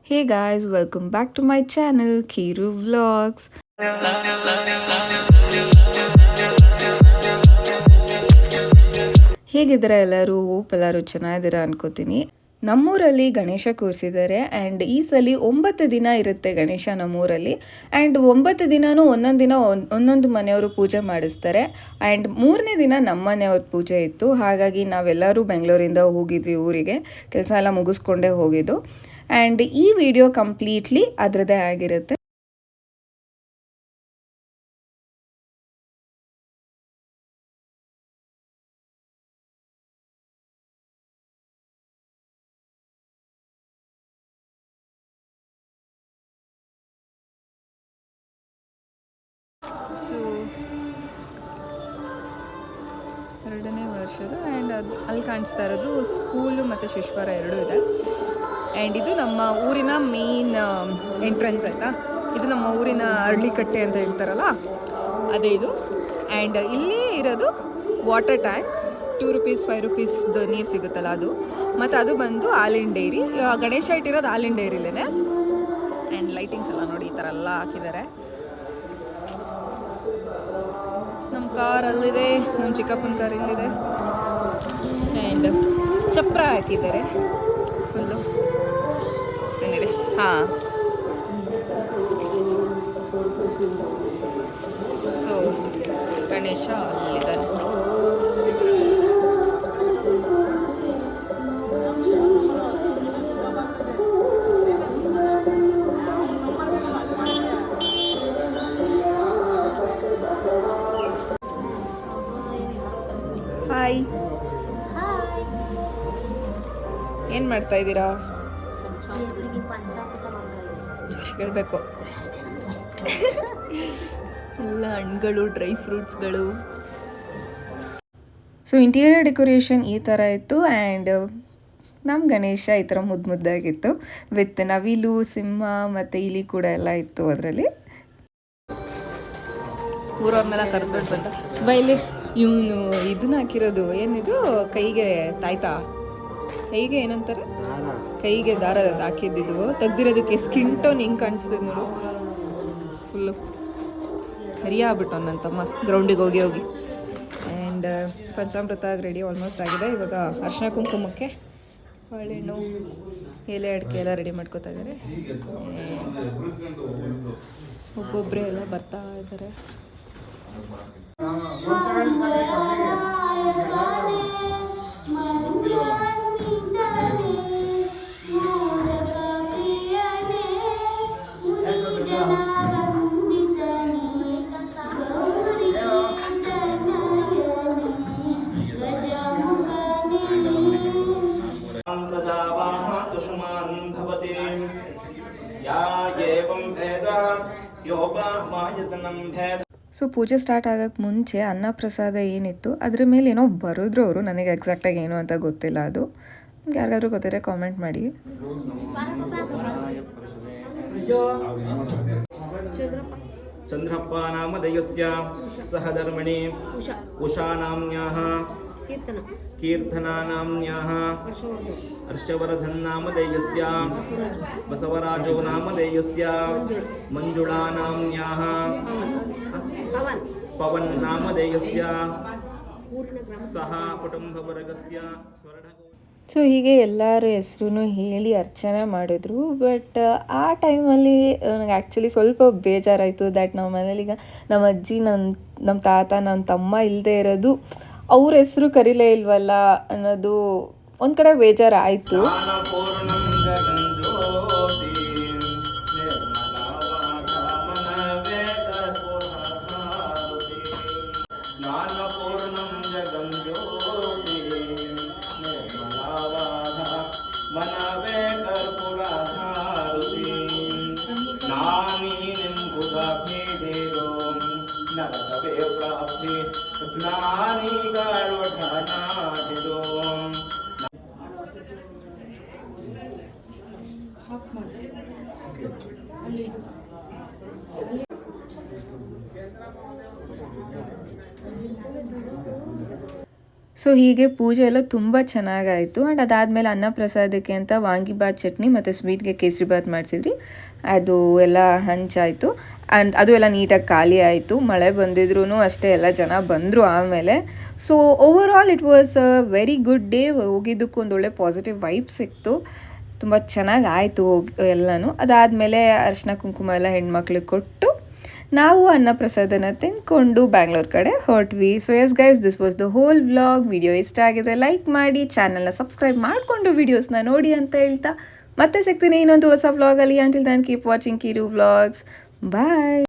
Hey guys, welcome back to my channel, Kiru Vlogs. ಹೇಗಿದ್ದೀರಾ ಎಲ್ಲರೂ? Hope ಎಲ್ಲರೂ ಚೆನ್ನಾಗಿದ್ದೀರಾ ಅನ್ಕೋತೀನಿ. ನಮ್ಮೂರಲ್ಲಿ ಗಣೇಶ ಕೂರಿಸಿದ್ದಾರೆ ಆ್ಯಂಡ್ ಈ ಸಲ 9 ದಿನ ಇರುತ್ತೆ ಗಣೇಶ ನಮ್ಮೂರಲ್ಲಿ. ಆ್ಯಂಡ್ 9 ದಿನವೂ ಒಂದೊಂದು ದಿನ ಒಂದೊಂದು ಮನೆಯವರು ಪೂಜೆ ಮಾಡಿಸ್ತಾರೆ. ಆ್ಯಂಡ್ 3ನೇ ದಿನ ನಮ್ಮ ಮನೆಯವ್ರ ಪೂಜೆ ಇತ್ತು. ಹಾಗಾಗಿ ನಾವೆಲ್ಲರೂ ಬೆಂಗಳೂರಿಂದ ಹೋಗಿದ್ವಿ ಊರಿಗೆ. ಕೆಲಸ ಎಲ್ಲ ಮುಗಿಸ್ಕೊಂಡೇ ಹೋಗಿದ್ದು. ಆ್ಯಂಡ್ ಈ ವಿಡಿಯೋ ಕಂಪ್ಲೀಟ್ಲಿ ಅದರದ್ದೇ ಆಗಿರುತ್ತೆ. ಸೊ 2ನೇ ವರ್ಷದ ಆ್ಯಂಡ್ ಅಲ್ಲಿ ಕಾಣಿಸ್ತಾ ಇರೋದು ಸ್ಕೂಲು ಮತ್ತು ಶಿಶ್ವರ ಎರಡೂ ಇದೆ. ಆ್ಯಂಡ್ ಇದು ನಮ್ಮ ಊರಿನ ಮೇನ್ ಎಂಟ್ರೆನ್ಸ್ ಆಯಿತಾ. ಇದು ನಮ್ಮ ಊರಿನ ಅರಳಿಕಟ್ಟೆ ಅಂತ ಹೇಳ್ತಾರಲ್ಲ ಅದೇ ಇದು. ಆ್ಯಂಡ್ ಇಲ್ಲಿ ಇರೋದು ವಾಟರ್ ಟ್ಯಾಂಕ್, 2 ರುಪೀಸ್ 5 ರುಪೀಸ್ದು ನೀರು ಸಿಗುತ್ತಲ್ಲ ಅದು. ಮತ್ತು ಅದು ಬಂದು ಹಾಲಿನ ಡೈರಿ. ಗಣೇಶ ಇಟ್ಟಿರೋದು ಹಾಲಿನ ಡೈರಿಲೇ. ಆ್ಯಂಡ್ ಲೈಟಿಂಗ್ಸ್ ಎಲ್ಲ ನೋಡಿ ಈ ಥರ ಎಲ್ಲ ಹಾಕಿದ್ದಾರೆ. ನಮ್ಮ ಕಾರ್ ಅಲ್ಲಿದೆ, ನಮ್ಮ ಚಿಕ್ಕಪ್ಪನ ಕಾರ್ ಇಲ್ಲಿದೆ. ಆ್ಯಂಡ್ ಚಪ್ರ ಹಾಕಿದ್ದಾರೆ ಫುಲ್ಲು ಅಷ್ಟೇನಿದೆ. ಹಾಂ, ಸೊ ಗಣೇಶ ಅಲ್ಲಿದ್ದಾನೆ. ಹಾಯ್, ಏನು ಮಾಡ್ತಾ ಇದ್ದೀರಾ? ಹೇಳ್ಬೇಕು. ಎಲ್ಲ ಹಣ್ಣುಗಳು, ಡ್ರೈ ಫ್ರೂಟ್ಸ್ಗಳು. ಸೊ ಇಂಟೀರಿಯರ್ ಡೆಕೋರೇಷನ್ ಈ ಥರ ಇತ್ತು. ಆ್ಯಂಡ್ ನಮ್ಮ ಗಣೇಶ ಈ ಥರ ಮುದ್ದಾಗಿತ್ತು ವಿತ್ ನವಿಲು, ಸಿಂಹ ಮತ್ತು ಇಲಿ ಕೂಡ ಎಲ್ಲ ಇತ್ತು ಅದರಲ್ಲಿ. ಊರವ್ರನ್ನೆಲ್ಲ ಕರೆದ್ಬಿಟ್ಟು ಬಂದ ಬೈಲಿ. ಇವನು ಇದನ್ನ ಹಾಕಿರೋದು ಏನಿದು ಕೈಗೆ ತಾಯ್ತಾ, ಕೈಗೆ ಏನಂತಾರೆ, ಕೈಗೆ ದಾರ ಹಾಕಿದ್ದು ತೆಗ್ದಿರೋದಕ್ಕೆ ಸ್ಕಿನ್ ಟೋನ್ ಹಿಂಗೆ ಕಾಣಿಸ್ತದೆ ನೋಡು. ಫುಲ್ಲು ಕರಿ ಆಗ್ಬಿಟ್ಟು ನನ್ನ ತಮ್ಮ ಗ್ರೌಂಡಿಗೆ ಹೋಗಿ ಹೋಗಿ. ಆ್ಯಂಡ್ ಪಂಚಾಮೃತ ರೆಡಿ ಆಲ್ಮೋಸ್ಟ್ ಆಗಿದೆ. ಇವಾಗ ಅರ್ಶಿನ ಕುಂಕುಮಕ್ಕೆ ಬಾಳೆಹಣ್ಣು, ಎಲೆ, ಅಡಿಕೆ ಎಲ್ಲ ರೆಡಿ ಮಾಡ್ಕೋತಾ ಇದ್ದಾರೆ. ಒಬ್ಬೊಬ್ಬರೇ ಎಲ್ಲ ಬರ್ತಾ ಇದ್ದಾರೆ. ಸೊ ಪೂಜೆ ಸ್ಟಾರ್ಟ್ ಆಗೋಕ್ಕೆ ಮುಂಚೆ ಅನ್ನ ಪ್ರಸಾದ ಏನಿತ್ತು ಅದ್ರ ಮೇಲೆ ಏನೋ ಬರೆದ್ರು ಅವರು. ನನಗೆ ಎಕ್ಸಾಕ್ಟಾಗಿ ಏನು ಅಂತ ಗೊತ್ತಿಲ್ಲ. ಅದು ಯಾರಿಗಾದ್ರೂ ಗೊತ್ತಿದ್ರೆ ಕಾಮೆಂಟ್ ಮಾಡಿ. ಚಂದ್ರಪ್ಪ ನಾಮಧೇಯಸ್ಯ ಸಹ ಧರ್ಮಣಿ ಉಷಾ ನಾಮ್ನ್ಯಾಃ ಕೀರ್ತನಾ ನಾಮ್ನ್ಯಾಃ ಹರ್ಷವರ್ಧನ್ ನಾಮಧೇಯಸ್ಯ ಬಸವರಾಜೋ ನಾಮಧೇಯಸ್ಯ ಮಂಜುಳಾ ನಾಮ್ನ್ಯಾಃ ಪವನ್ ನಾಮಧೇಯಸ್ಯ ಸಹ ಕುಟುಂಬವರ್ಗಸ್ಯ ಸ್ವರ್ಣ. ಸೊ ಹೀಗೆ ಎಲ್ಲರ ಹೆಸ್ರು ಹೇಳಿ ಅರ್ಚನೆ ಮಾಡಿದ್ರು. ಬಟ್ ಆ ಟೈಮಲ್ಲಿ ನನಗೆ ಆ್ಯಕ್ಚುಲಿ ಸ್ವಲ್ಪ ಬೇಜಾರಾಯಿತು. ದ್ಯಾಟ್ ನಮ್ಮ ಮನೇಲೀಗ ನಮ್ಮ ಅಜ್ಜಿ, ನಮ್ಮ ತಾತ, ನಮ್ಮ ತಮ್ಮ ಇಲ್ಲದೆ ಇರೋದು, ಅವ್ರ ಹೆಸರು ಕರೀಲೇ ಇಲ್ವಲ್ಲ ಅನ್ನೋದು ಒಂದು ಕಡೆ ಬೇಜಾರಾಯಿತು. ಸೊ ಹೀಗೆ ಪೂಜೆ ಎಲ್ಲ ತುಂಬ ಚೆನ್ನಾಗಾಯಿತು. ಆ್ಯಂಡ್ ಅದಾದಮೇಲೆ ಅನ್ನ ಪ್ರಸಾದಕ್ಕೆ ಅಂತ ವಾಂಗಿಬಾತ್ ಚಟ್ನಿ ಮತ್ತು ಸ್ವೀಟ್ಗೆ ಕೇಸರಿಬಾತ್ ಮಾಡಿಸಿದ್ರಿ. ಅದು ಎಲ್ಲ ಹಂಚಾಯಿತು. ಆ್ಯಂಡ್ ಅದು ಎಲ್ಲ ನೀಟಾಗಿ ಖಾಲಿ ಆಯಿತು. ಮಳೆ ಬಂದಿದ್ರೂ ಅಷ್ಟೇ ಎಲ್ಲ ಜನ ಬಂದರು ಆಮೇಲೆ. So over all it was a very good day. ಹೋಗಿದ್ದಕ್ಕೂ ಒಂದು ಒಳ್ಳೆ ಪಾಸಿಟಿವ್ ವೈಬ್ ಸಿಕ್ತು. ತುಂಬ ಚೆನ್ನಾಗಿ ಆಯಿತು ಎಲ್ಲನೂ. ಅದಾದಮೇಲೆ ಅರಿಶಿನ ಕುಂಕುಮ ಎಲ್ಲ ಹೆಣ್ಮಕ್ಳಿಗೆ ಕೊಟ್ಟು ನಾವು ಅನ್ನಪ್ರಸಾದನ ತಿಂದ್ಕೊಂಡು ಬ್ಯಾಂಗ್ಳೂರ್ ಕಡೆ ಹೊರಟ್ವಿ. So yes guys, this was the whole vlog. Video ಇಷ್ಟ ಆಗಿದ್ರೆ ಲೈಕ್ ಮಾಡಿ, ಚಾನಲ್ನ ಸಬ್ಸ್ಕ್ರೈಬ್ ಮಾಡಿಕೊಂಡು ವೀಡಿಯೋಸ್ನ ನೋಡಿ ಅಂತ ಹೇಳ್ತಾ ಮತ್ತೆ ಸಿಗ್ತೀನಿ ಇನ್ನೊಂದು ಹೊಸ ವ್ಲಾಗಲ್ಲಿ. ಅಂಟಿಲ್ ದೆನ್ ಕೀಪ್ ವಾಚಿಂಗ್ ಕಿರು ವ್ಲಾಗ್ಸ್. ಬಾಯ್.